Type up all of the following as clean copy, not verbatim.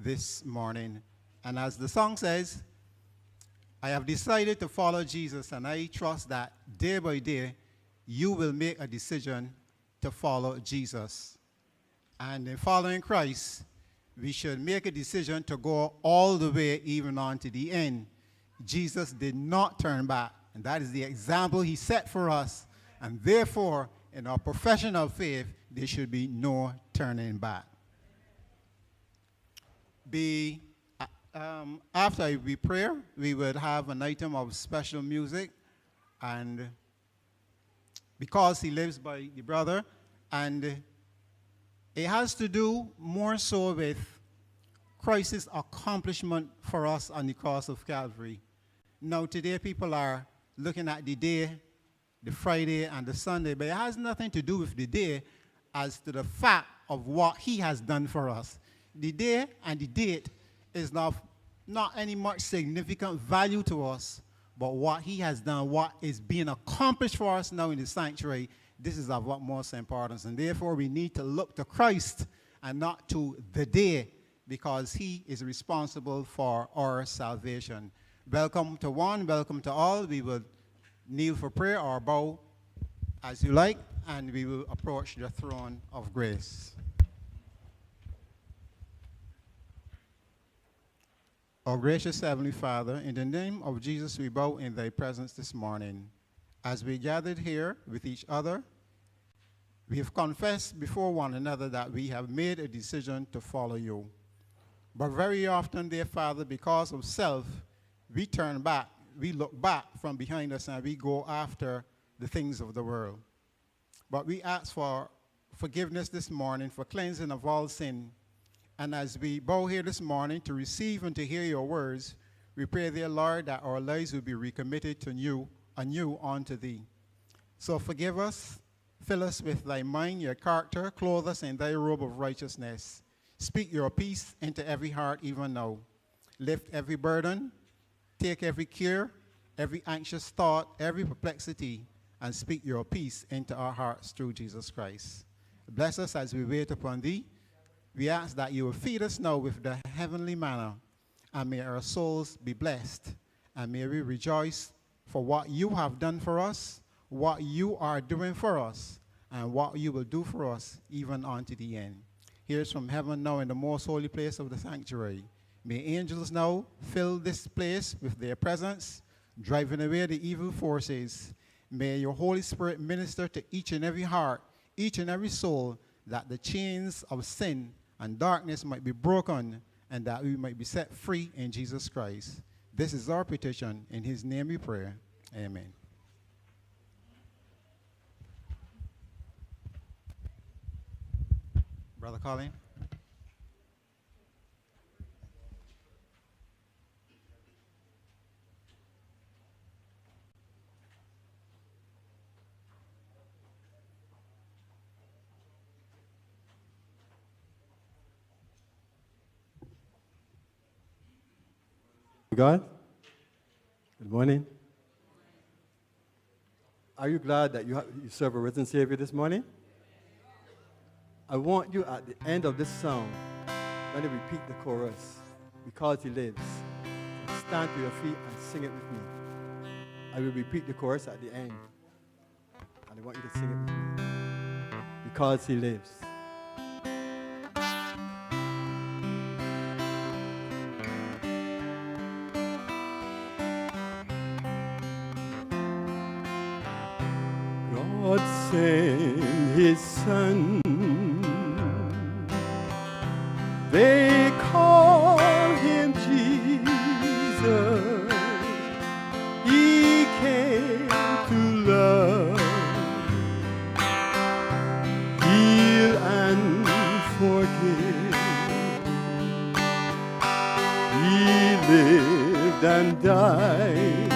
this morning. And as the song says, I have decided to follow Jesus, and I trust that day by day, you will make a decision to follow Jesus. And in following Christ, we should make a decision to go all the way, even on to the end. Jesus did not turn back, and that is the example he set for us. And therefore, in our profession of faith, there should be no turning back. After we pray, we would have an item of special music, and because he lives by the brother, and it has to do more so with Christ's accomplishment for us on the cross of Calvary. Now, today people are looking at the day, the Friday and the Sunday, but it has nothing to do with the day as to the fact of what he has done for us. The day and the date is not any much significant value to us, but what he has done, what is being accomplished for us now in the sanctuary, this is of utmost importance. And therefore, we need to look to Christ and not to the day, because he is responsible for our salvation. Welcome to one, welcome to all. We will kneel for prayer or bow as you like, and we will approach the throne of grace. Our gracious Heavenly Father, in the name of Jesus, we bow in thy presence this morning. As we gathered here with each other, we have confessed before one another that we have made a decision to follow you. But very often, dear Father, because of self, we turn back, we look back from behind us, and we go after the things of the world. But we ask for forgiveness this morning, for cleansing of all sin. And as we bow here this morning to receive and to hear your words, we pray, dear Lord, that our lives will be recommitted to you, anew unto thee. So forgive us, fill us with thy mind, your character, clothe us in thy robe of righteousness. Speak your peace into every heart even now. Lift every burden, take every care, every anxious thought, every perplexity, and speak your peace into our hearts through Jesus Christ. Bless us as we wait upon thee. We ask that you will feed us now with the heavenly manna, and may our souls be blessed, and may we rejoice for what you have done for us, what you are doing for us, and what you will do for us even unto the end. Hear us from heaven now in the most holy place of the sanctuary. May angels now fill this place with their presence, driving away the evil forces. May your Holy Spirit minister to each and every heart, each and every soul, that the chains of sin and darkness might be broken, and that we might be set free in Jesus Christ. This is our petition. In his name we pray. Amen. Brother Colin. God, good morning. Are you glad that you serve a risen Savior this morning? I want you at the end of this song, when you repeat the chorus, because he lives, stand to your feet and sing it with me. I will repeat the chorus at the end, and I want you to sing it with me. Because he lives. God sent his son. They call him Jesus. He came to love, heal and forgive. He lived and died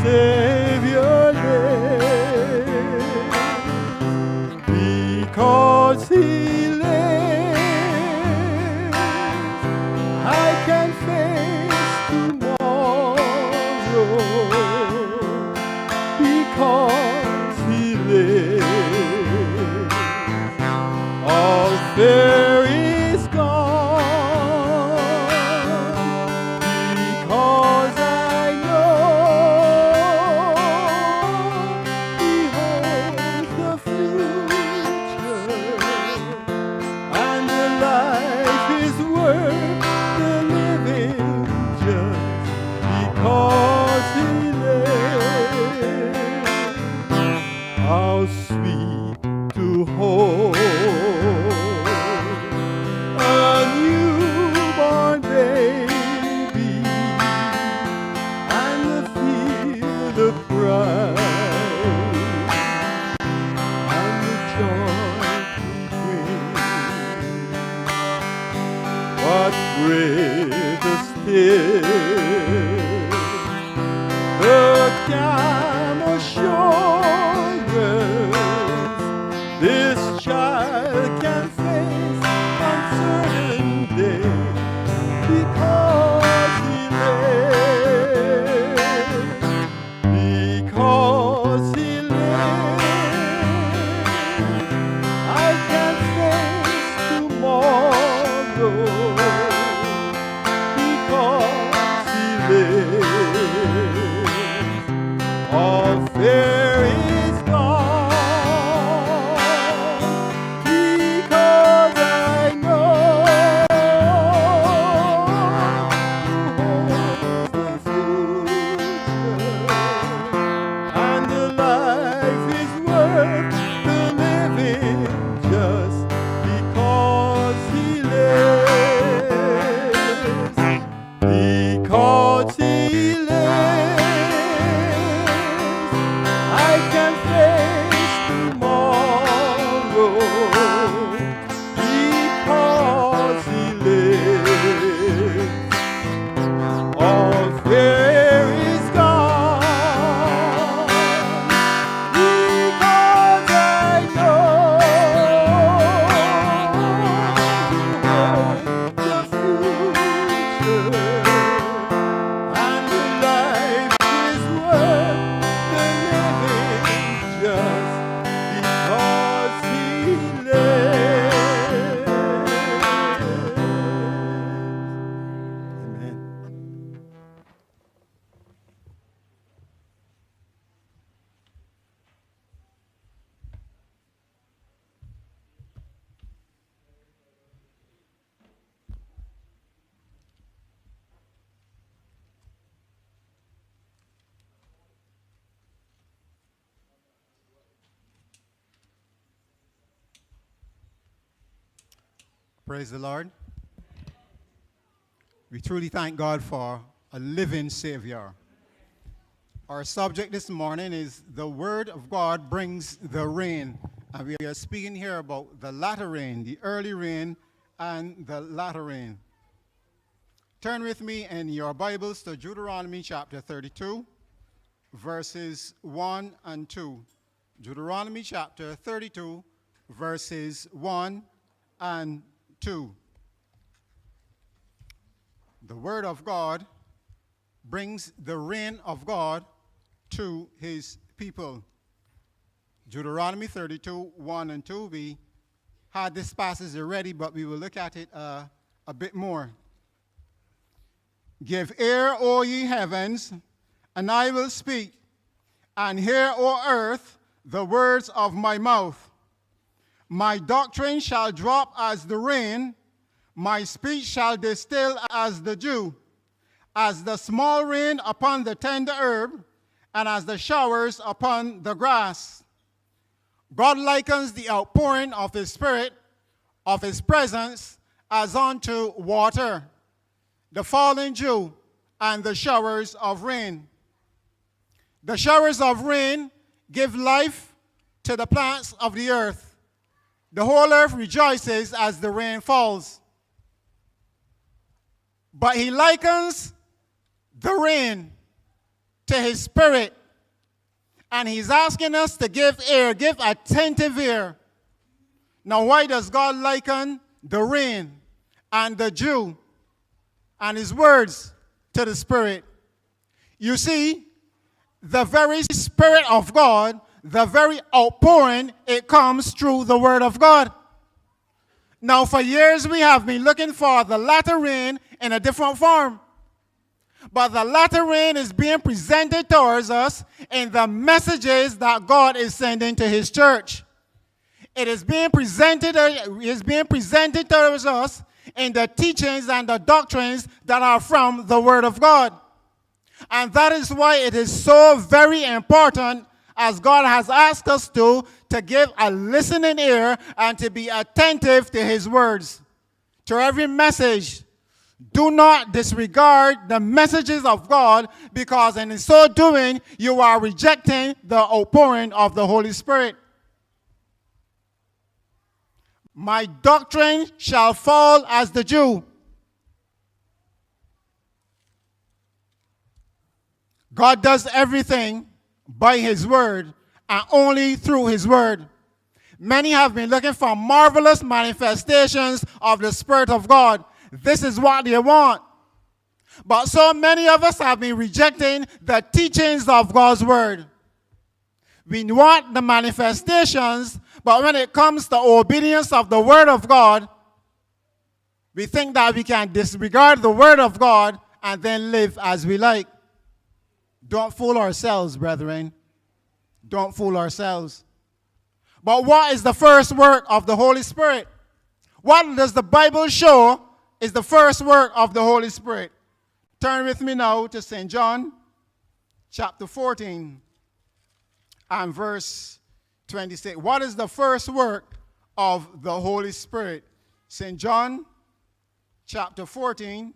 Savior lives. Because he lives, I can face The calm assurance this child can face uncertain day because he lives. Because he lives, I can face tomorrow. Because he lives, all fear is gone. Because I know who holds the future, and the life is worth the living just because he lives. Because he lives, I can face tomorrow. Because he lives, all fear is gone. Because I know the future, and the life is worth the living just because he lives. Amen. Praise the Lord. We truly thank God for a living Savior. Our subject this morning is the Word of God brings the rain. And we are speaking here about the latter rain, the early rain, and the latter rain. Turn with me in your Bibles to Deuteronomy chapter 32, verses 1 and 2. Deuteronomy chapter 32, verses 1 and 2. The Word of God brings the rain of God to his people. Deuteronomy 32, 1 and 2. We had this passage already, but we will look at it a bit more. Give ear, O ye heavens, and I will speak, and hear, O earth, the words of my mouth. My doctrine shall drop as the rain, my speech shall distill as the dew, as the small rain upon the tender herb, and as the showers upon the grass. God likens the outpouring of his Spirit, of his presence, as unto water, the falling dew, and the showers of rain. The showers of rain give life to the plants of the earth. The whole earth rejoices as the rain falls. But he likens the rain to his Spirit. And he's asking us to give ear, give attentive ear. Now, why does God liken the rain and the dew and his words to the Spirit? You see, the very Spirit of God, the very outpouring, it comes through the Word of God. Now, for years we have been looking for the latter rain in a different form. But the latter rain is being presented towards us in the messages that God is sending to his church. It is being presented towards us in the teachings and the doctrines that are from the Word of God. And that is why it is so very important, as God has asked us to give a listening ear and to be attentive to his words. To every message, do not disregard the messages of God, because in so doing, you are rejecting the outpouring of the Holy Spirit. My doctrine shall fall as the dew. God does everything by his word and only through his word. Many have been looking for marvelous manifestations of the Spirit of God. This is what they want. But so many of us have been rejecting the teachings of God's word. We want the manifestations, but when it comes to obedience of the word of God, we think that we can disregard the word of God and then live as we like. Don't fool ourselves, brethren. Don't fool ourselves. But what is the first work of the Holy Spirit? What does the Bible show is the first work of the Holy Spirit? Turn with me now to St. John, chapter 14, and verse 26. What is the first work of the Holy Spirit? St. John, chapter 14,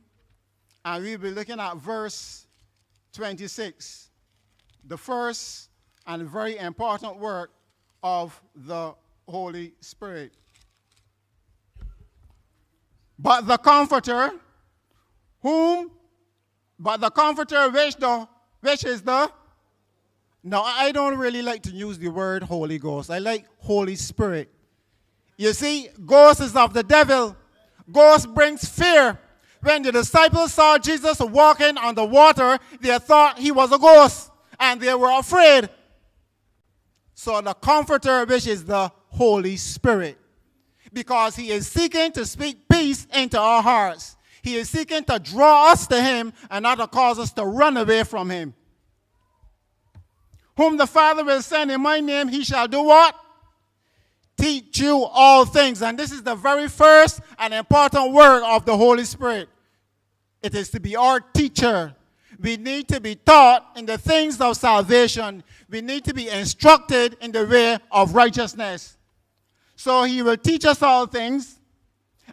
and we'll be looking at verse 26. The first and very important work of the Holy Spirit. But the Comforter, which is the, now I don't really like to use the word Holy Ghost. I like Holy Spirit. You see, ghost is of the devil. Ghost brings fear. When the disciples saw Jesus walking on the water, they thought he was a ghost, and they were afraid. So the Comforter, which is the Holy Spirit, because he is seeking to speak peace into our hearts. He is seeking to draw us to him and not to cause us to run away from him. Whom the Father will send in my name, he shall do what? Teach you all things. And this is the very first and important work of the Holy Spirit. It is to be our teacher. We need to be taught in the things of salvation. We need to be instructed in the way of righteousness. So he will teach us all things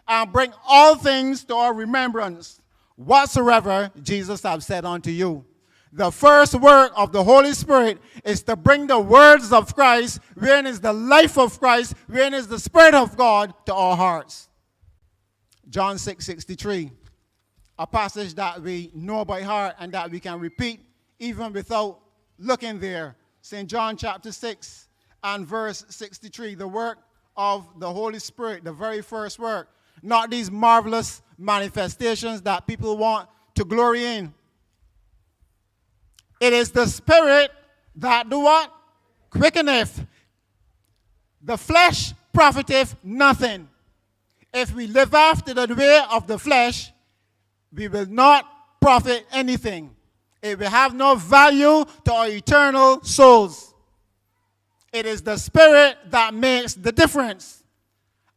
and bring all things to our remembrance, whatsoever Jesus have said unto you. The first work of the Holy Spirit is to bring the words of Christ, wherein is the life of Christ, wherein is the Spirit of God, to our hearts. John 6:63. A passage that we know by heart and that we can repeat even without looking there. St. John chapter 6 and verse 63, the work of the Holy Spirit, the very first work. Not these marvelous manifestations that people want to glory in. It is the Spirit that do what? Quickeneth. The flesh profiteth nothing. If we live after the way of the flesh, we will not profit anything. It will have no value to our eternal souls. It is the Spirit that makes the difference.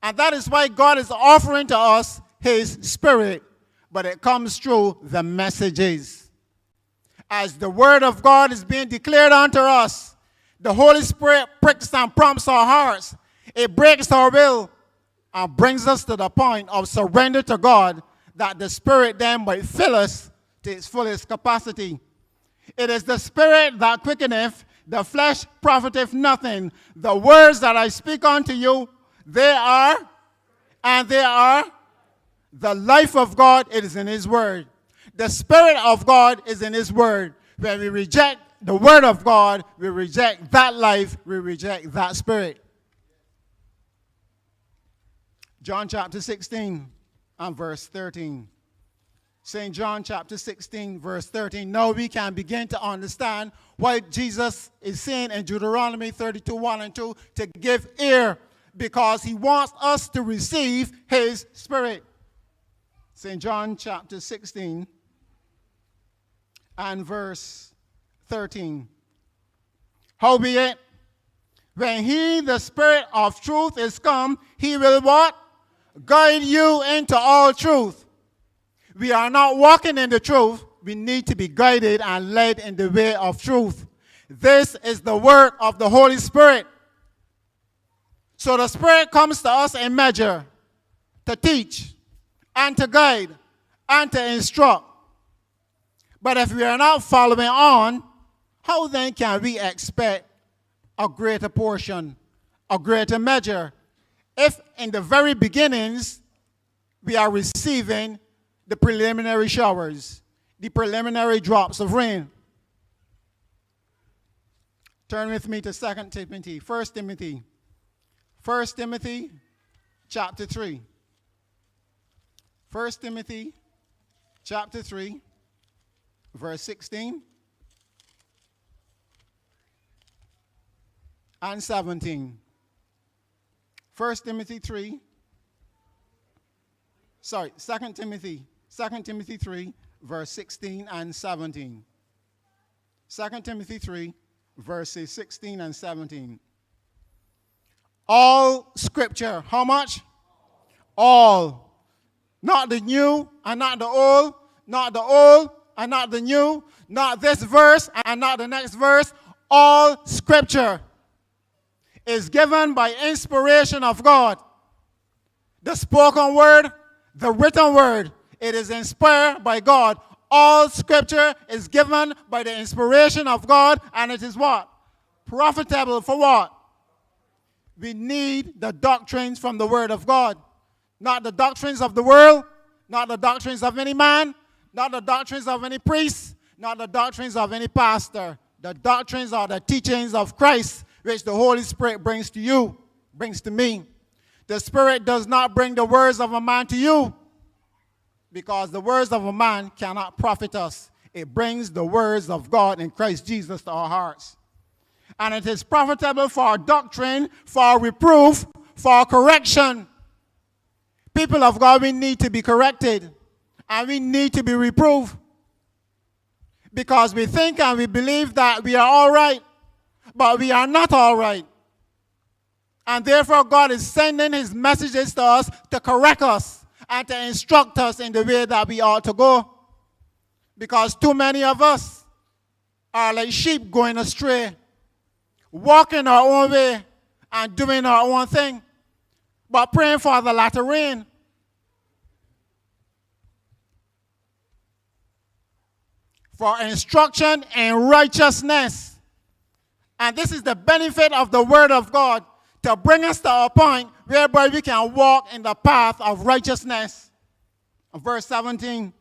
And that is why God is offering to us his Spirit. But it comes through the messages. As the word of God is being declared unto us, the Holy Spirit pricks and prompts our hearts. It breaks our will and brings us to the point of surrender to God, that the Spirit then might fill us to its fullest capacity. It is the Spirit that quickeneth, the flesh profiteth nothing. The words that I speak unto you, they are the life of God. It is in his word. The Spirit of God is in his word. When we reject the word of God, we reject that life, we reject that Spirit. John chapter 16 and verse 13. St. John chapter 16, verse 13. Now we can begin to understand what Jesus is saying in Deuteronomy 32, 1 and 2, to give ear, because he wants us to receive his Spirit. St. John chapter 16 and verse 13. Howbeit, when he, the Spirit of truth, is come, he will what? Guide you into all truth. We are not walking in the truth. We need to be guided and led in the way of truth. This is the work of the Holy Spirit. So the Spirit comes to us in measure to teach and to guide and to instruct. But if we are not following on, how then can we expect a greater portion, a greater measure, if in the very beginnings we are receiving the preliminary showers, the preliminary drops of rain? Turn with me to 2 Timothy, 1 Timothy. 1 Timothy chapter 3. 1 Timothy chapter 3, verse 16 and 17. 1 Timothy 3, sorry, 2 Timothy 3, verse 16 and 17. 2 Timothy 3, verses 16 and 17. All scripture, how much? All. Not the new and not the old, not the old and not the new, not this verse and not the next verse. All scripture is given by inspiration of God. The spoken word, the written word, it is inspired by God. All scripture is given by the inspiration of God, and it is what? Profitable for what? We need the doctrines from the word of God. Not the doctrines of the world, not the doctrines of any man, not the doctrines of any priest, not the doctrines of any pastor. The doctrines are the teachings of Christ, which the Holy Spirit brings to you, brings to me. The Spirit does not bring the words of a man to you, because the words of a man cannot profit us. It brings the words of God in Christ Jesus to our hearts. And it is profitable for our doctrine, for our reproof, for our correction. People of God, we need to be corrected, and we need to be reproved, because we think and we believe that we are all right, but we are not all right. And therefore, God is sending his messages to us to correct us and to instruct us in the way that we ought to go. Because too many of us are like sheep going astray, walking our own way and doing our own thing, but praying for the latter rain. For instruction in righteousness. And this is the benefit of the word of God, to bring us to a point whereby we can walk in the path of righteousness. Verse 17.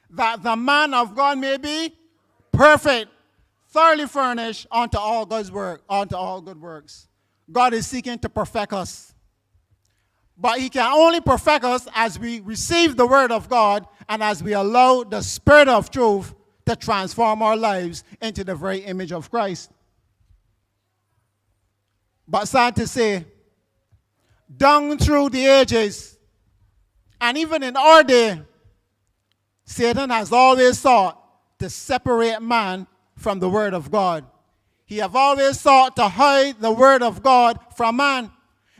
That the man of God may be perfect, thoroughly furnished unto all God's work, unto all good works. God is seeking to perfect us. But he can only perfect us as we receive the word of God and as we allow the Spirit of truth to transform our lives into the very image of Christ. But sad to say, down through the ages, and even in our day, Satan has always sought to separate man from the word of God. He have always sought to hide the word of God from man,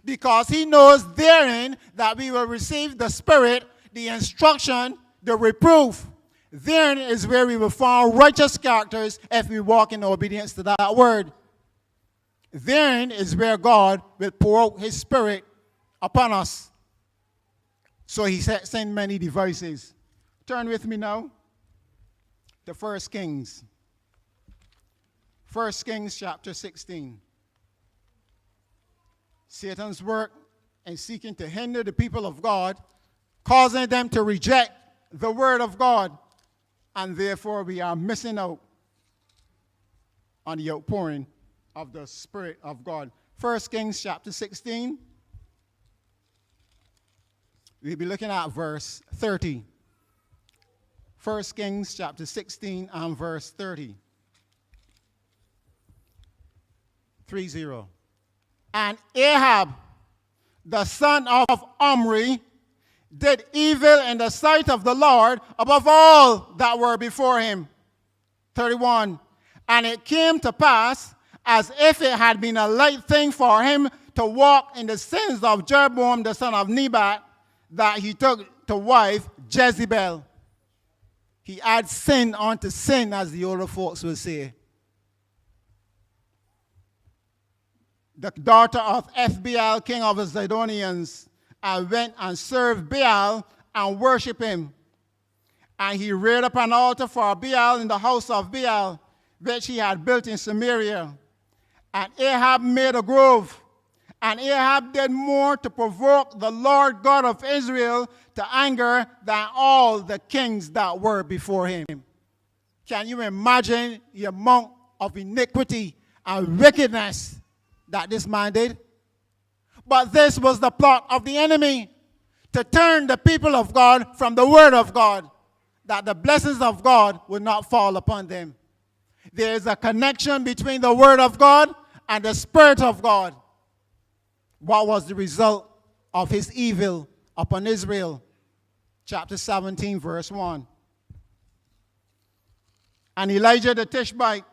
because he knows therein that we will receive the Spirit, the instruction, the reproof. Therein is where we will find righteous characters if we walk in obedience to that word. Therein is where God will pour out his Spirit upon us. So he sent many devices. Turn with me now to 1 Kings. 1 Kings chapter 16. Satan's work in seeking to hinder the people of God, causing them to reject the word of God, and therefore we are missing out on the outpouring of the Spirit of God. 1 Kings chapter 16. We'll be looking at verse 30. 1 Kings chapter 16 and verse 30. 3-0. And Ahab, the son of Omri, did evil in the sight of the Lord above all that were before him. 31. And it came to pass, as if it had been a light thing for him to walk in the sins of Jeroboam the son of Nebat, that he took to wife Jezebel. He adds sin onto sin, as the older folks will say. The daughter of Ethbaal, king of the Zidonians, and went and served Baal and worshiped him. And he reared up an altar for Baal in the house of Baal, which he had built in Samaria. And Ahab made a grove. And Ahab did more to provoke the Lord God of Israel to anger than all the kings that were before him. Can you imagine the amount of iniquity and wickedness that this man did. But this was the plot of the enemy, to turn the people of God from the word of God, that the blessings of God would not fall upon them. There is a connection between the word of God and the Spirit of God. What was the result of his evil upon Israel? Chapter 17, verse 1. And Elijah the Tishbite,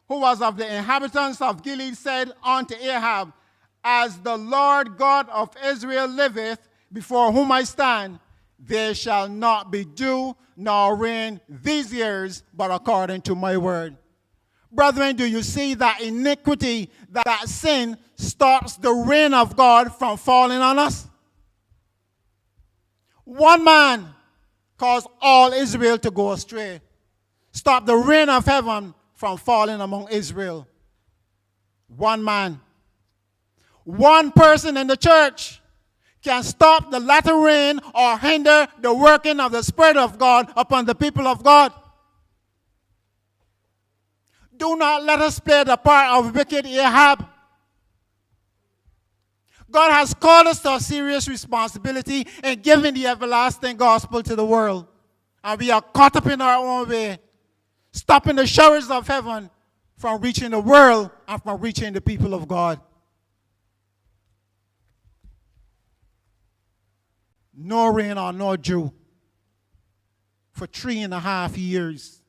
who was of the inhabitants of Gilead, said unto Ahab, As the Lord God of Israel liveth, before whom I stand, there shall not be dew nor rain these years, but according to my word. Brethren, do you see that iniquity, that sin stops the rain of God from falling on us? One man caused all Israel to go astray. Stop the rain of heaven from falling among Israel. One man. One person in the church can stop the latter rain or hinder the working of the Spirit of God upon the people of God. Do not let us play the part of wicked Ahab. God has called us to a serious responsibility in giving the everlasting gospel to the world. And we are caught up in our own way, stopping the showers of heaven from reaching the world and from reaching the people of God. No rain or no dew for 3.5 years.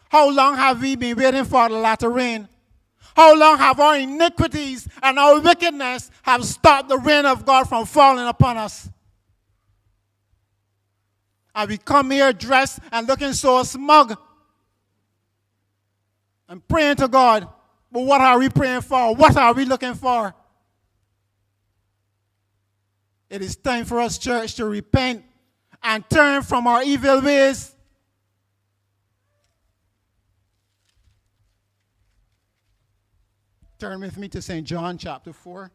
How long have we been waiting for the latter rain? How long have our iniquities and our wickedness have stopped the rain of God from falling upon us? And we come here dressed and looking so smug and praying to God. But what are we praying for? What are we looking for? It is time for us, church, to repent and turn from our evil ways. Turn with me to St. John chapter 4.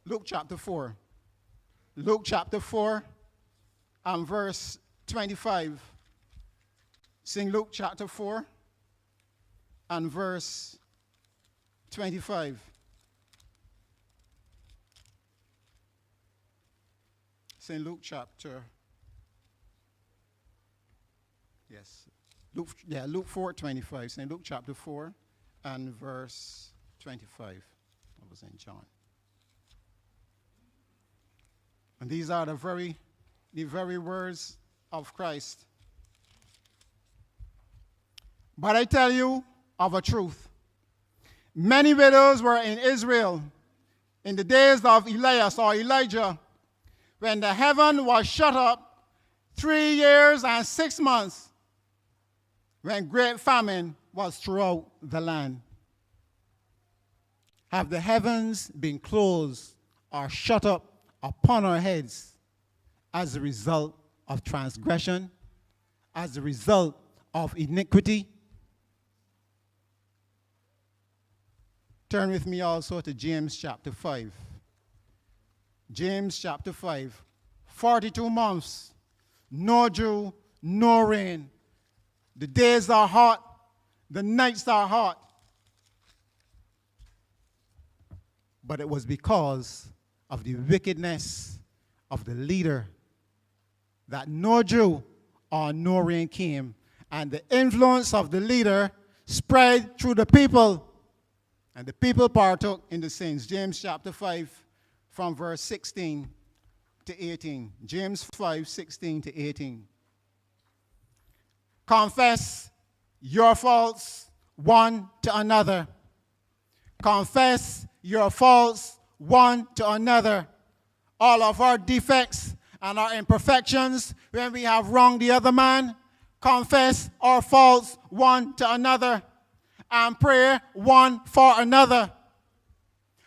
Luke chapter 4. Luke chapter 4 and verse 25. St. Luke chapter 4 and verse 25. St. Luke chapter, Luke 4:25. St. Luke chapter 4 and verse 25. That was in John. And these are the very words of Christ. But I tell you of a truth. Many widows were in Israel in the days of Elias or Elijah, when the heaven was shut up 3 years and 6 months, when great famine was throughout the land. Have the heavens been closed or shut up upon our heads as a result of transgression, as a result of iniquity? Turn with me also to James chapter 5. James chapter 5, 42 months, no dew, no rain. The days are hot, the nights are hot. But it was because of the wickedness of the leader that no dew or no rain came. And the influence of the leader spread through the people. And the people partook in the sins. James chapter 5, from verse 16 to 18. James 5, 16 to 18. Confess your faults one to another. Confess your faults one to another. All of our defects and our imperfections, when we have wronged the other man, confess our faults one to another and pray one for another.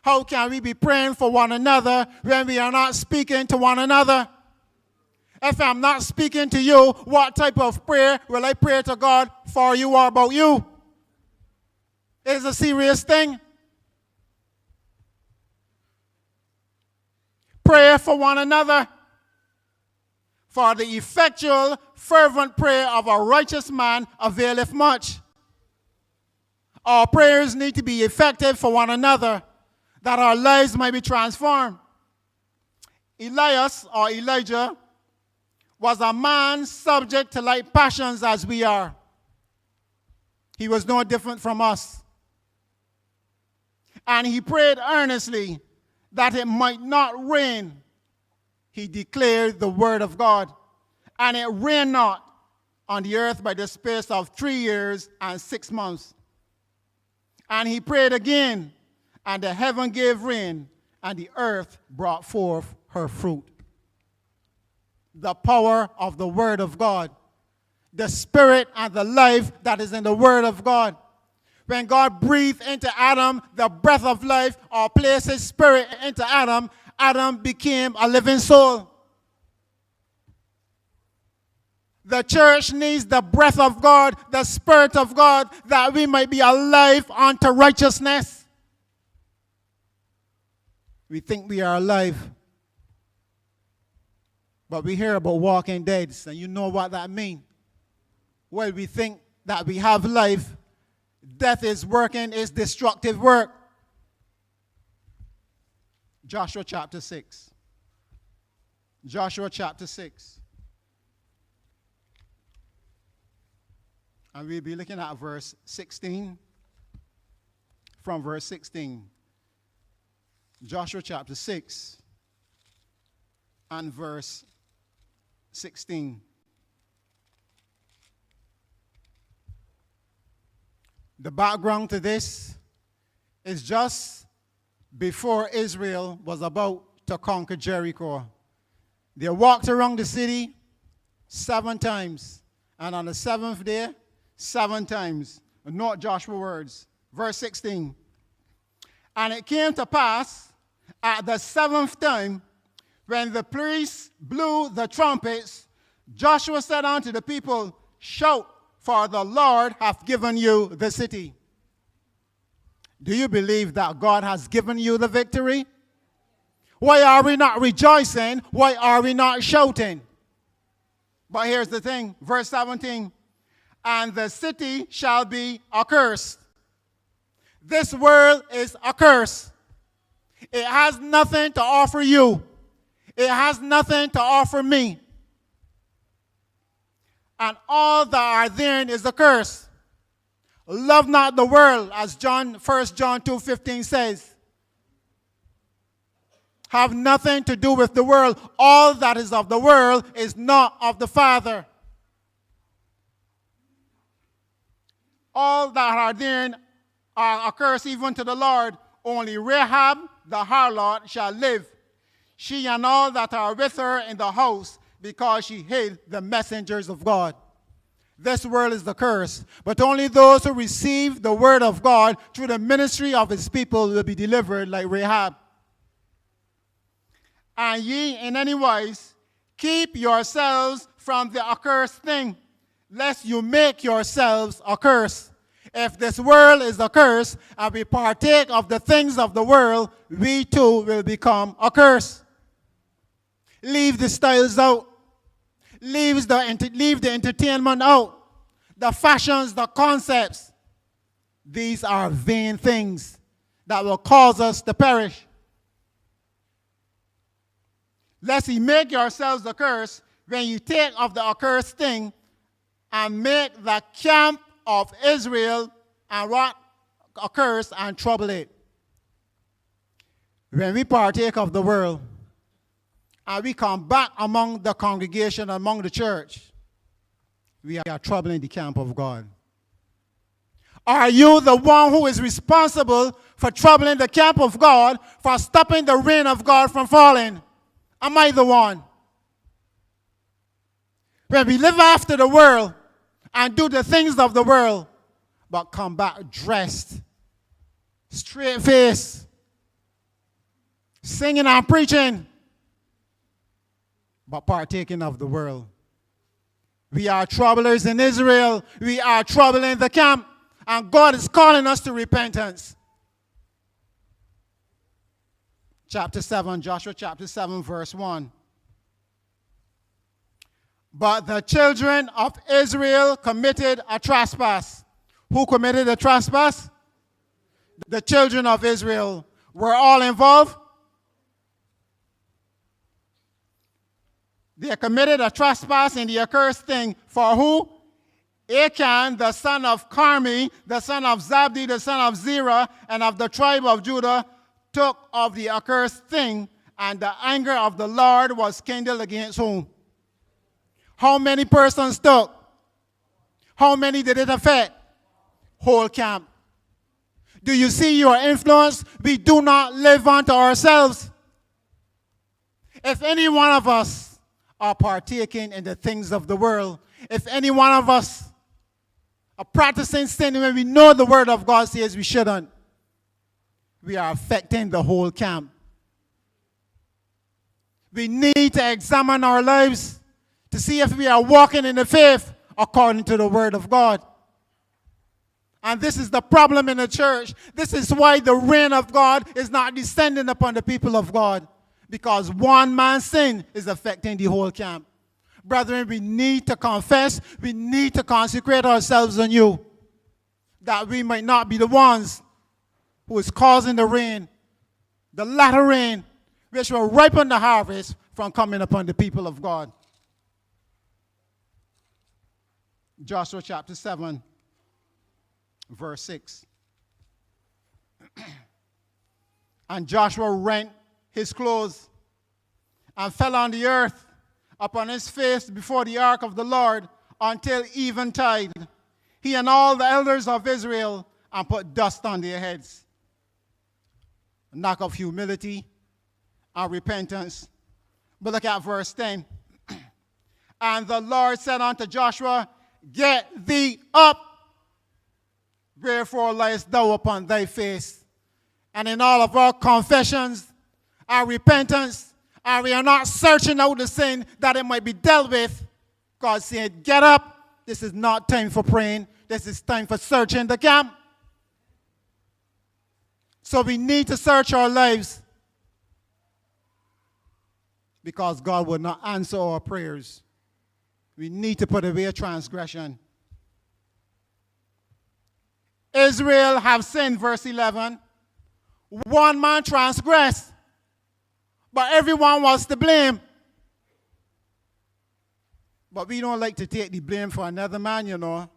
How can we be praying for one another when we are not speaking to one another? If I'm not speaking to you, what type of prayer will I pray to God for you or about you? It's a serious thing. Pray for one another. For the effectual, fervent prayer of a righteous man availeth much. Our prayers need to be effective for one another, that our lives might be transformed. Elias, or Elijah, was a man subject to like passions as we are. He was no different from us. And he prayed earnestly that it might not rain. He declared the word of God. And it rained not on the earth by the space of 3 years and 6 months. And he prayed again, and the heaven gave rain, and the earth brought forth her fruit. The power of the word of God, the spirit and the life that is in the word of God. When God breathed into Adam the breath of life, or placed his spirit into Adam, Adam became a living soul. The church needs the breath of God, the spirit of God, that we might be alive unto righteousness. We think we are alive, but we hear about walking dead, and you know what that means. Well, we think that we have life. Death is working its destructive work. Joshua chapter 6. Joshua chapter 6. And we'll be looking at verse 16. From verse 16. Joshua chapter 6 and verse 16. The background to this is just before Israel was about to conquer Jericho. They walked around the city 7 times, and on the 7th day, 7 times. Note Joshua's words. Verse 16. And it came to pass at the 7th time, when the priests blew the trumpets, Joshua said unto the people, shout, for the Lord hath given you the city. Do you believe that God has given you the victory? Why are we not rejoicing? Why are we not shouting? But here's the thing, verse 17. And the city shall be accursed. This world is accursed. It has nothing to offer you. It has nothing to offer me. And all that are therein is a curse. Love not the world, as 1 John 2:15 says. Have nothing to do with the world. All that is of the world is not of the Father. All that are therein are accursed even to the Lord. Only Rahab the harlot shall live, she and all that are with her in the house, because she hid the messengers of God. This world is the curse, but only those who receive the word of God through the ministry of his people will be delivered like Rahab. And ye in any wise keep yourselves from the accursed thing, lest you make yourselves accursed. If this world is accursed, and we partake of the things of the world, we too will become accursed. Leave the styles out. Leave the entertainment out. The fashions, the concepts. These are vain things that will cause us to perish. Lest ye make yourselves accursed, when you take of the accursed thing and make the camp of Israel and what? Accursed and trouble it. When we partake of the world, and we come back among the congregation, among the church, we are troubling the camp of God. Are you the one who is responsible for troubling the camp of God, for stopping the rain of God from falling? Am I the one? When we live after the world and do the things of the world, but come back dressed, straight face, singing and preaching, but partaking of the world. We are troublers in Israel. We are troubling the camp. And God is calling us to repentance. Chapter 7, Joshua chapter 7, verse 1. But the children of Israel committed a trespass. Who committed a trespass? the children of Israel were all involved. They committed a trespass in the accursed thing for who? Achan, the son of Carmi, the son of Zabdi, the son of Zerah, and of the tribe of Judah, took of the accursed thing, and the anger of the Lord was kindled against whom? How many persons took? How many did it affect? Whole camp. Do you see your influence? We do not live unto ourselves. If any one of us are partaking in the things of the world, if any one of us are practicing sin when we know the word of God says we shouldn't, we are affecting the whole camp. We need to examine our lives to see if we are walking in the faith according to the word of God. And this is the problem in the church. This is why the rain of God is not descending upon the people of God. Because one man's sin is affecting the whole camp. Brethren, we need to confess. We need to consecrate ourselves anew, that we might not be the ones who is causing the rain, the latter rain, which will ripen the harvest from coming upon the people of God. Joshua chapter 7, verse 6. And Joshua rent his clothes and fell on the earth upon his face before the ark of the Lord until eventide, he and all the elders of Israel, and put dust on their heads. A knock of humility and repentance. But look at verse 10. And the Lord said unto Joshua, get thee up, wherefore liest thou upon thy face? And in all of our confessions, our repentance, and we are not searching out the sin that it might be dealt with, God said, get up. This is not time for praying. This is time for searching the camp. So we need to search our lives, because God will not answer our prayers. We need to put away a transgression. Israel have sinned, verse 11. One man transgressed, but everyone was to blame. But we don't like to take the blame for another man, you know.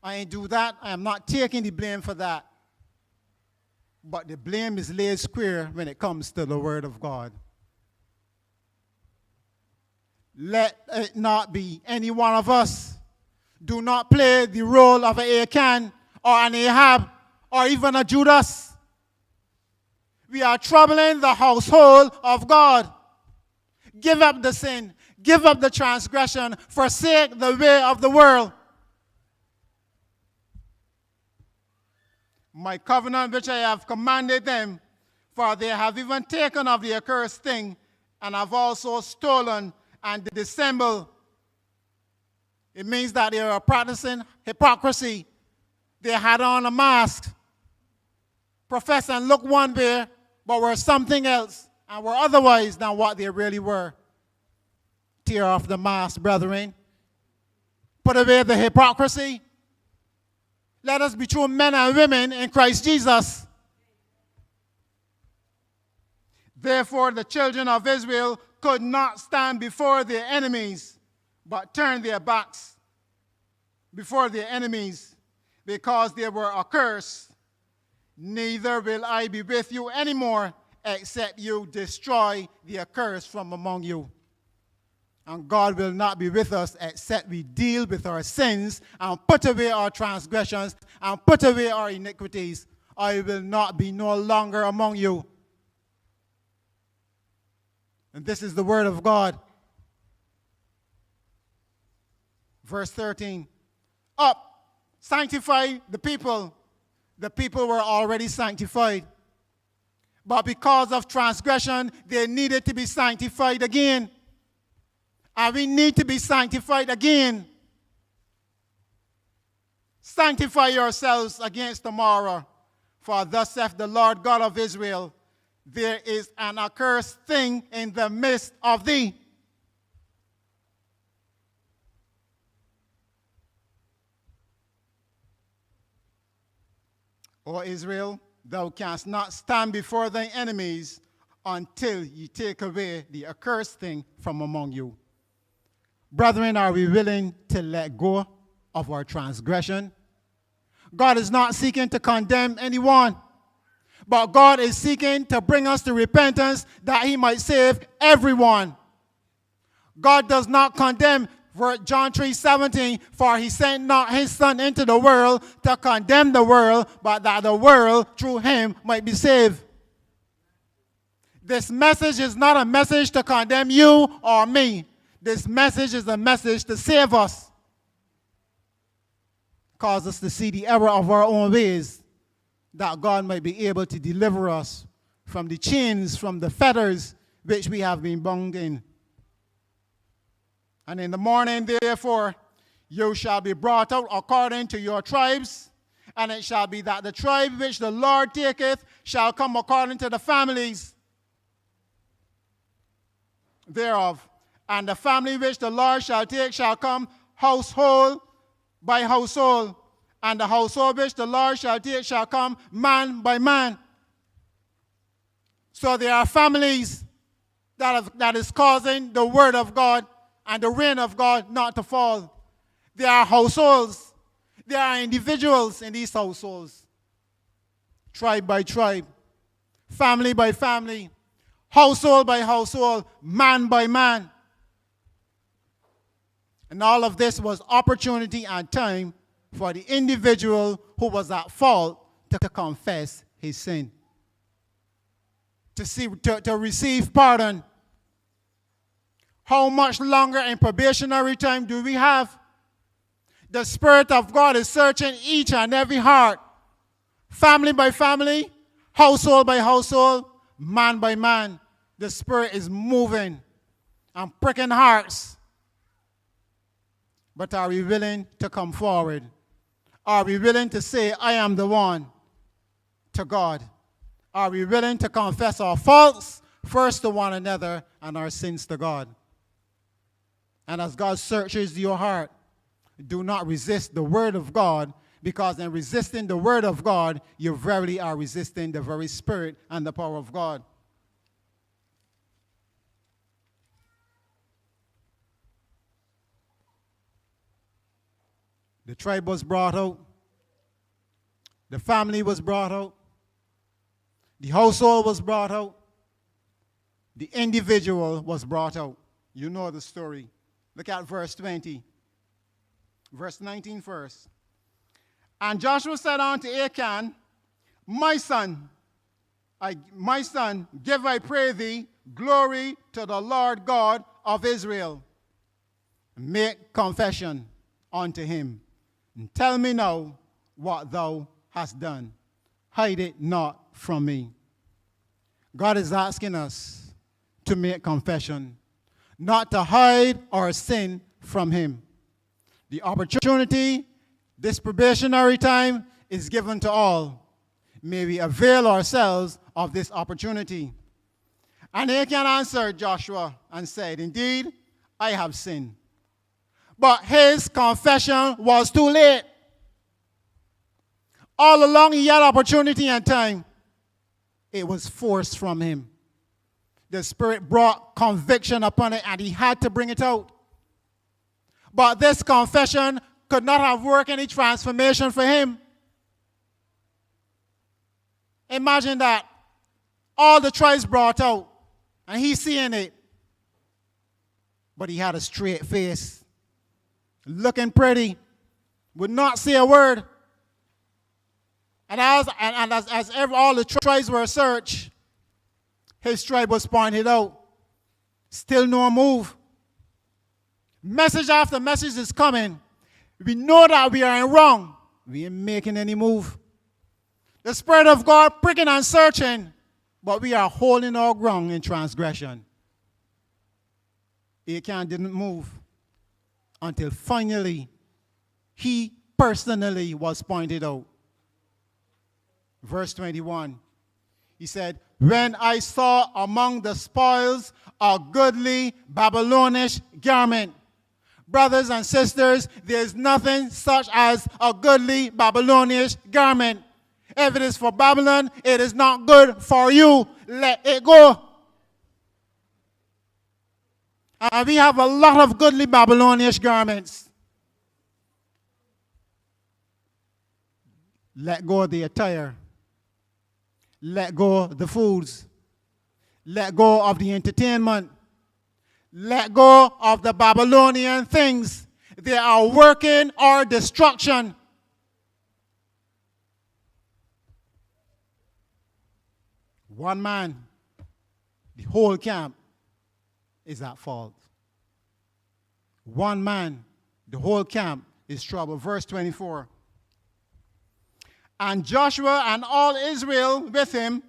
I ain't do that. I am not taking the blame for that. But the blame is laid square when it comes to the word of God. Let it not be any one of us. Do not play the role of an Achan or an Ahab or even a Judas. We are troubling the household of God. Give up the sin. Give up the transgression. Forsake the way of the world. My covenant which I have commanded them, for they have even taken of the accursed thing, and have also stolen and dissembled. It means that they are practicing hypocrisy. They had on a mask, profess and look one way, but were something else, and were otherwise than what they really were. Tear off the mask, brethren. Put away the hypocrisy. Let us be true men and women in Christ Jesus. Therefore, the children of Israel could not stand before their enemies, but turned their backs before their enemies, because they were accursed. Neither will I be with you anymore, except you destroy the accursed from among you. And God will not be with us except we deal with our sins and put away our transgressions and put away our iniquities. I will not be no longer among you. And this is the word of God. Verse 13. Up, sanctify the people. The people were already sanctified. But because of transgression, they needed to be sanctified again. And we need to be sanctified again. Sanctify yourselves against tomorrow. For thus saith the Lord God of Israel, there is an accursed thing in the midst of thee. O Israel, thou canst not stand before thy enemies until ye take away the accursed thing from among you. Brethren, are we willing to let go of our transgression? God is not seeking to condemn anyone, but God is seeking to bring us to repentance that he might save everyone. God does not condemn. John 3:17, for he sent not his son into the world to condemn the world, but that the world through him might be saved. This message is not a message to condemn you or me. This message is a message to save us. Cause us to see the error of our own ways, that God might be able to deliver us from the chains, from the fetters which we have been bound in. And in the morning, therefore, you shall be brought out according to your tribes, and it shall be that the tribe which the Lord taketh shall come according to the families thereof. And the family which the Lord shall take shall come household by household, and the household which the Lord shall take shall come man by man. So there are families that is causing the word of God and the rain of God not to fall. There are households. There are individuals in these households. Tribe by tribe, family by family, household by household, man by man. And all of this was opportunity and time for the individual who was at fault to confess his sin, to receive pardon. How much longer in probationary time do we have? The Spirit of God is searching each and every heart, family by family, household by household, man by man. The Spirit is moving and pricking hearts. But are we willing to come forward? Are we willing to say, I am the one, to God? Are we willing to confess our faults first to one another and our sins to God? And as God searches your heart, do not resist the word of God, because in resisting the word of God, you verily are resisting the very Spirit and the power of God. The tribe was brought out. The family was brought out. The household was brought out. The individual was brought out. You know the story. Look at verse 20. Verse 19 first. And Joshua said unto Achan, my son, give, I pray thee, glory to the Lord God of Israel. Make confession unto him. And tell me now what thou hast done. Hide it not from me. God is asking us to make confession, not to hide our sin from him. The opportunity, this probationary time, is given to all. May we avail ourselves of this opportunity. And Achan answered Joshua and said, indeed, I have sinned. But his confession was too late. All along he had opportunity and time. It was forced from him. The Spirit brought conviction upon it, and he had to bring it out. But this confession could not have worked any transformation for him. Imagine that. All the tribes brought out, and he's seeing it. But he had a straight face, looking pretty, would not say a word. And as all the tribes were searched, his tribe was pointed out. Still no move. Message after message is coming. We know that we are in wrong. We ain't making any move. The Spirit of God pricking and searching, but we are holding our ground in transgression. Achan didn't move until finally he personally was pointed out. Verse 21, he said, when I saw among the spoils a goodly Babylonish garment. Brothers and sisters, there's nothing such as a goodly Babylonish garment. If it is for Babylon, it is not good for you. Let it go. And we have a lot of goodly Babylonish garments. Let go of the attire. Let go of the foods. Let go of the entertainment. Let go of the Babylonian things. They are working our destruction. One man, the whole camp is at fault. One man, the whole camp is trouble. Verse 24. And Joshua and all Israel with him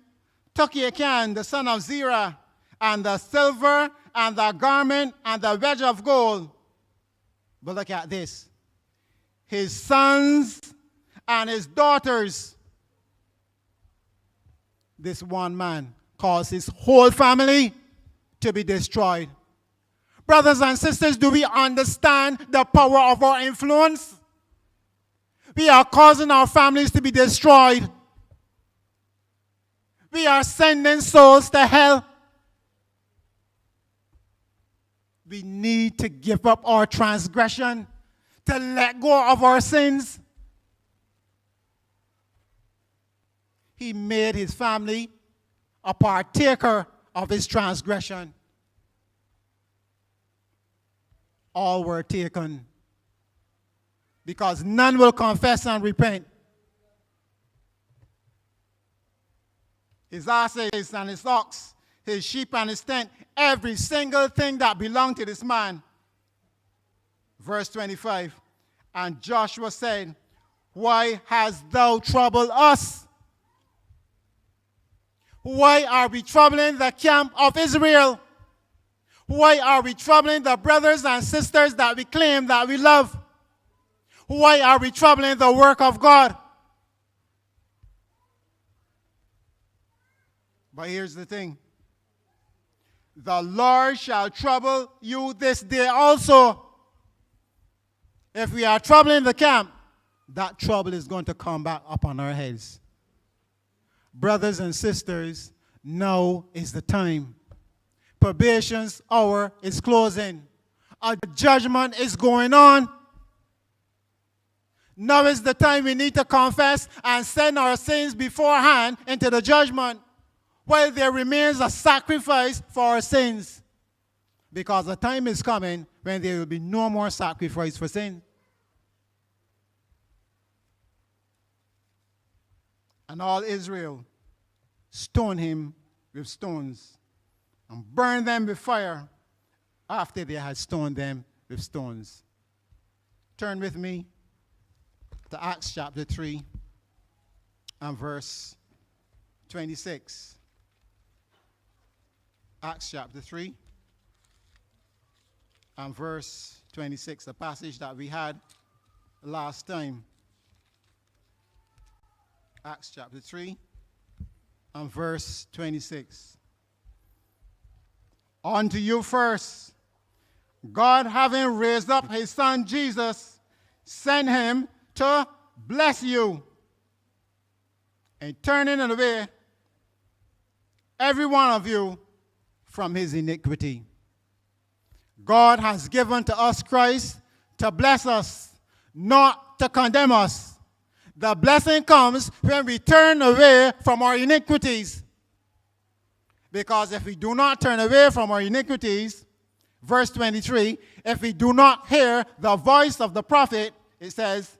took Achan, the son of Zerah, and the silver and the garment and the wedge of gold. But look at this. His sons and his daughters. This one man caused his whole family to be destroyed. Brothers and sisters, do we understand the power of our influence? We are causing our families to be destroyed. We are sending souls to hell. We need to give up our transgression, to let go of our sins. He made his family a partaker of his transgression. All were taken, because none will confess and repent. His asses and his ox, his sheep and his tent, every single thing that belonged to this man. Verse 25, and Joshua said, why hast thou troubled us? Why are we troubling the camp of Israel? Why are we troubling the brothers and sisters that we claim that we love? Why are we troubling the work of God? But here's the thing. The Lord shall trouble you this day also. If we are troubling the camp, that trouble is going to come back upon our heads. Brothers and sisters, now is the time. Probation's hour is closing. A judgment is going on. Now is the time we need to confess and send our sins beforehand into the judgment, while there remains a sacrifice for our sins. Because the time is coming when there will be no more sacrifice for sin. And all Israel stoned him with stones and burned them with fire after they had stoned them with stones. Turn with me to Acts chapter 3 and verse 26. Acts chapter 3 and verse 26, a passage that we had last time. Acts chapter 3 and verse 26. Unto you first, God having raised up his son Jesus, sent him to bless you, and turning away every one of you from his iniquity. God has given to us Christ to bless us, not to condemn us. The blessing comes when we turn away from our iniquities. Because if we do not turn away from our iniquities, verse 23, if we do not hear the voice of the prophet, it says,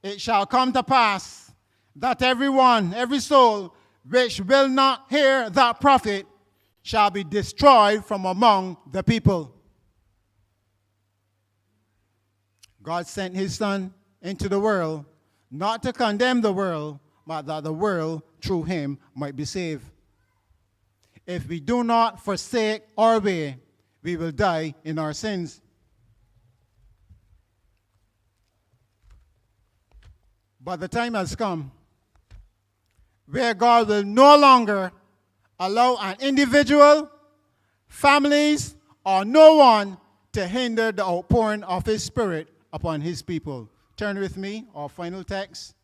it shall come to pass that everyone, every soul, which will not hear that prophet shall be destroyed from among the people. God sent his son into the world, not to condemn the world, but that the world through him might be saved. If we do not forsake our way, we will die in our sins. But the time has come where God will no longer allow an individual, families, or no one to hinder the outpouring of his Spirit upon his people. Turn with me, our final text,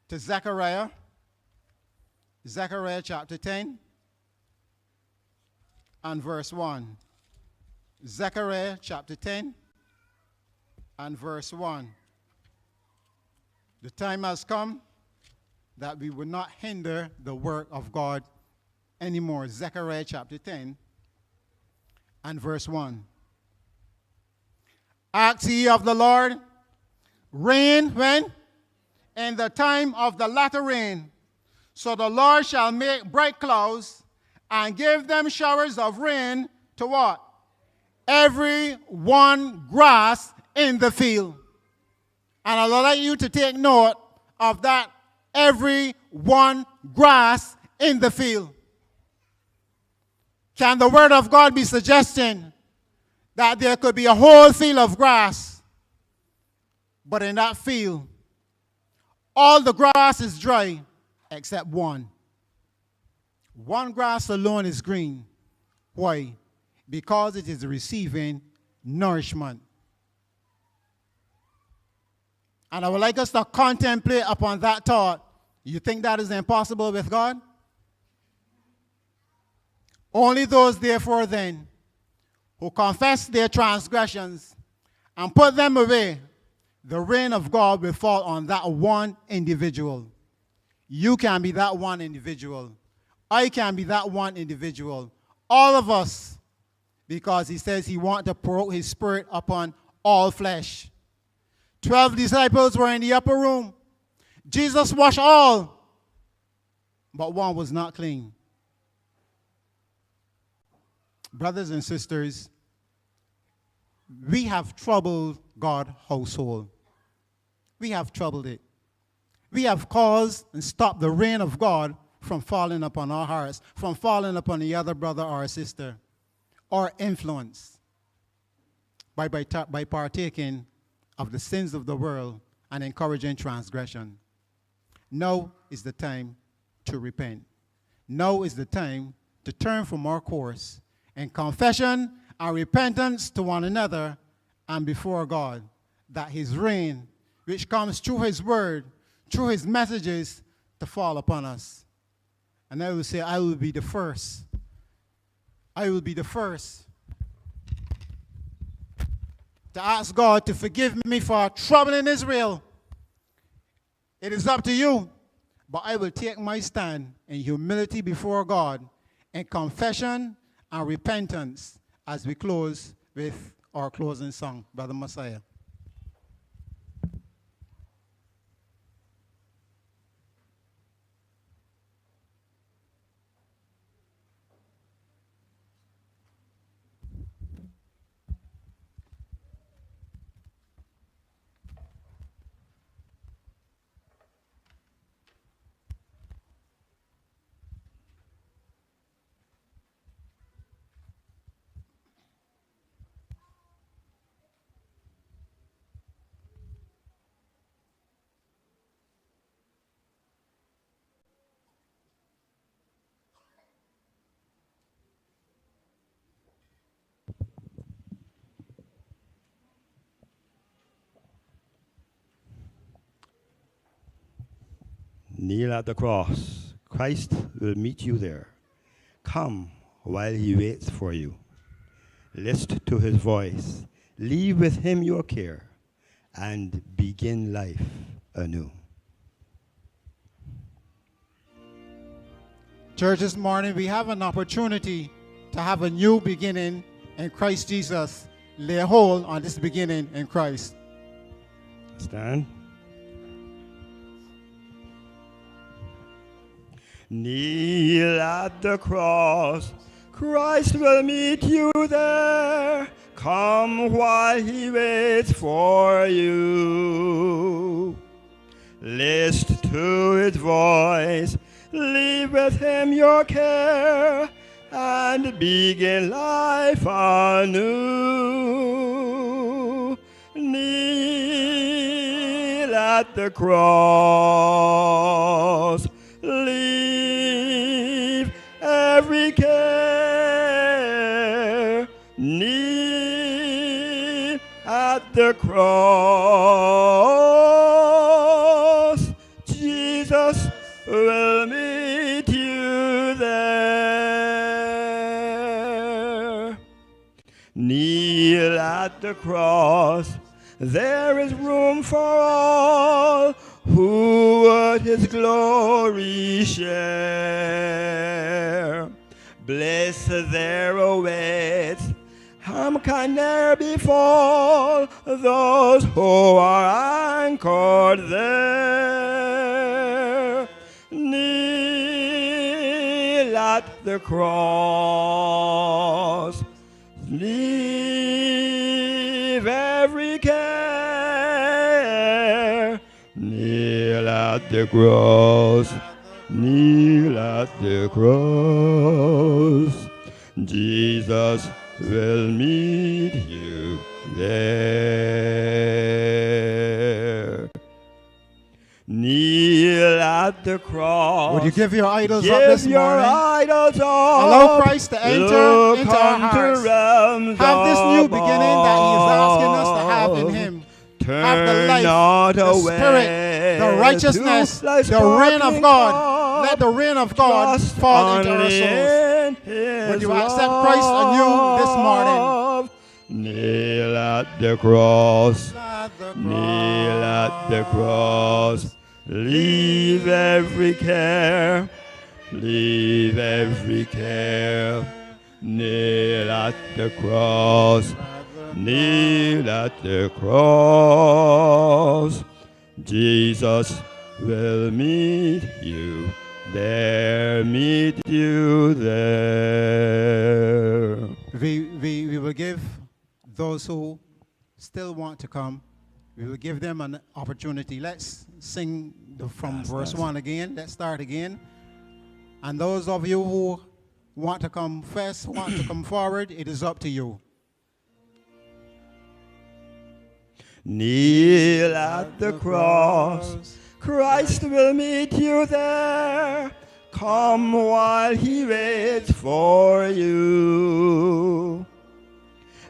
to Zechariah. Zechariah chapter 10 and verse 1. Zechariah chapter 10 and verse 1. The time has come that we will not hinder the work of God anymore. Zechariah chapter 10 and verse 1. Ask ye of the Lord, rain when? In the time of the latter rain. So the Lord shall make bright clouds and give them showers of rain to what? Every one grass in the field. And I'd like you to take note of that, every one grass in the field. Can the word of God be suggesting that there could be a whole field of grass, but in that field, all the grass is dry except one. One grass alone is green. Why? Because it is receiving nourishment. And I would like us to contemplate upon that thought. You think that is impossible with God? Only those, therefore, then, who confess their transgressions and put them away, the rain of God will fall on that one individual. You can be that one individual. I can be that one individual. All of us, because he says he wants to pour out his spirit upon all flesh. 12 disciples were in the upper room. Jesus washed all, but one was not clean. Brothers and sisters, we have troubled God's household. We have troubled it. We have caused and stopped the rain of God from falling upon our hearts, from falling upon the other brother or sister, or influence by partaking of the sins of the world and encouraging transgression. Now is the time to repent. Now is the time to turn from our course in confession and repentance to one another and before God, that his reign, which comes through his word, through his messages, to fall upon us. And I will say, I will be the first. I will be the first to ask God to forgive me for troubling Israel. It is up to you, but I will take my stand in humility before God, in confession and repentance, as we close with our closing song, Brother Messiah. Kneel at the cross. Christ will meet you there. Come while he waits for you. Listen to his voice. Leave with him your care and begin life anew. Church, this morning we have an opportunity to have a new beginning in Christ Jesus. Lay hold on this beginning in Christ. Stand. Kneel at the cross. Christ will meet you there. Come while he waits for you. Listen to his voice. Leave with him your care and begin life anew. Kneel at the cross. Leave every care. Kneel at the cross. Jesus the cross, there is room for all who would his glory share. Bliss there awaits, harm can ne'er befall those who are anchored there. Kneel at the cross, leave every care. Kneel at the cross, kneel at the cross. Jesus will meet you there. Kneel at the cross. Would you give your idols Give up this your morning? idols up. Allow Christ to enter Look into our unto hearts. realms Have this new beginning that He is asking us to have in above. Him. Turn Have the life, not the away Spirit, the righteousness, to thy the reign of sparkling God. cup. Let the reign of God Trust fall into our only souls. in His Would you accept Christ anew this morning? love. Kneel at the cross. At the Kneel at the cross. Leave every care. Leave every care. Kneel at the cross. Kneel at the cross. Jesus will meet you there, meet you there. We will give those who still want to come, we will give them an opportunity. Let's sing from verse 1 again. Let's start again. And those of you who want to come first, want to come forward, it is up to you. Kneel at the cross. Christ will meet you there. Come while he waits for you.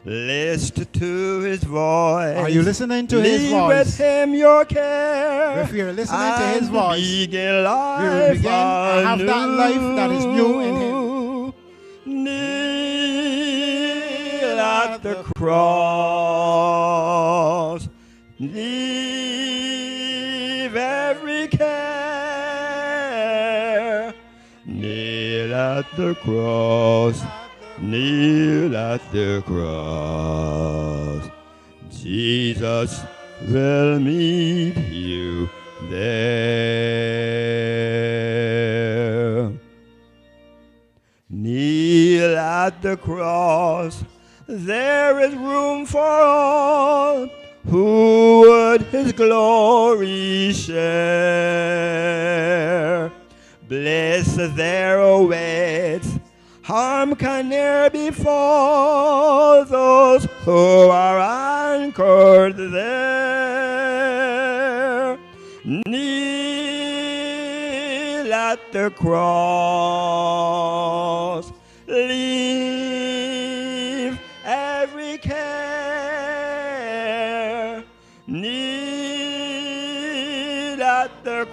Listen to his voice. Are you listening to his Leave voice? with him your care. If you're listening to his and voice, begin life we will begin and have that life that is new in him. Kneel at the cross. Leave every care. Kneel at the cross. Kneel at the cross. Jesus will meet you there. Kneel at the cross. There is room for all who would his glory share. Bliss there awaits, harm can ne'er befall those who are anchored there. Kneel at the cross, leave every care. Kneel at the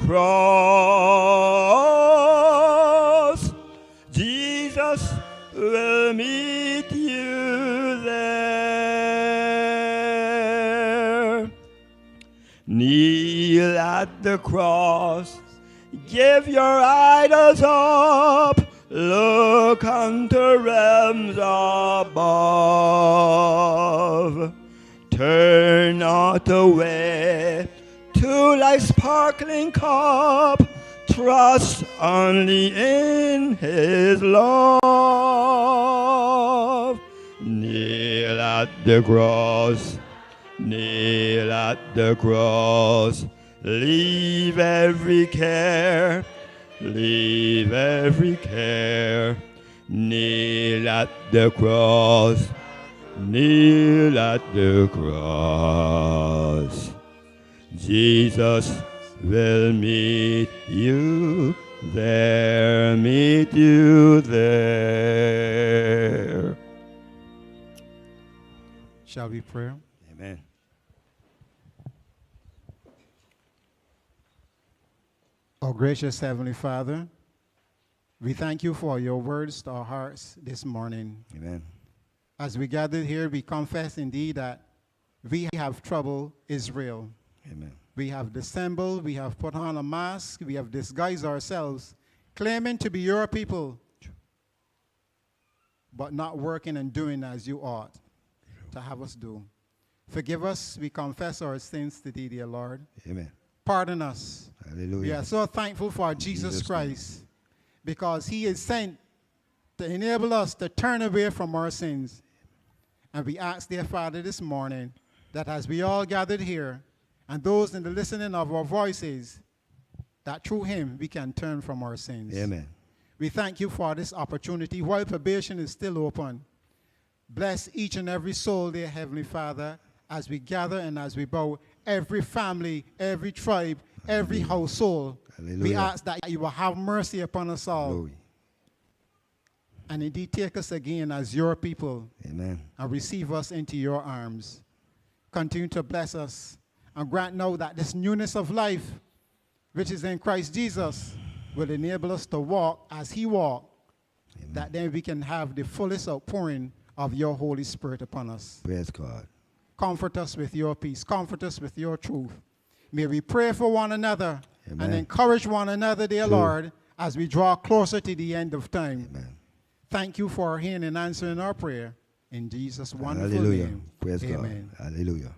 cross. Jesus will meet you there. Kneel at the cross. Give your idols up. Look unto realms above. Turn not away to life's sparkling cup. Trust only in his love. Kneel at the cross. Kneel at the cross. Leave every care. Leave every care. Kneel at the cross. Kneel at the cross. Jesus will meet you there, meet you there. Shall we pray? Amen. Oh, gracious Heavenly Father, we thank you for your words to our hearts this morning. Amen. As we gathered here, we confess indeed that we have trouble is real. Amen. We have dissembled, we have put on a mask, we have disguised ourselves, claiming to be your people, but not working and doing as you ought to have us do. Forgive us, we confess our sins to thee, dear Lord. Amen. Pardon us. Hallelujah. We are so thankful for Jesus Christ, because he is sent to enable us to turn away from our sins. And we ask, dear Father, this morning, that as we all gathered here, and those in the listening of our voices, that through him we can turn from our sins. Amen. We thank you for this opportunity while probation is still open. Bless each and every soul, dear Heavenly Father, as we gather and as we bow, every family, every tribe, every household. Hallelujah. We ask that you will have mercy upon us all. Hallelujah. And indeed take us again as your people. Amen. And receive us into your arms. Continue to bless us and grant now that this newness of life, which is in Christ Jesus, will enable us to walk as he walked, that then we can have the fullest outpouring of your Holy Spirit upon us. Praise God. Comfort us with your peace. Comfort us with your truth. May we pray for one another. Amen. And encourage one another, dear True. Lord, as we draw closer to the end of time. Amen. Thank you for hearing and answering our prayer. In Jesus' wonderful Hallelujah. name. Praise Amen. God. Hallelujah.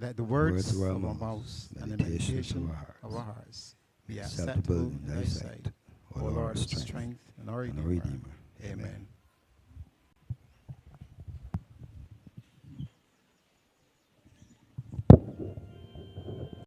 Let the words of our of our mouths, mouths and the meditation meditation of our hearts be acceptable acceptable in in thy thy sight, sight. O O Lord, Lord, strength strength and our and our Redeemer. Redeemer. Amen.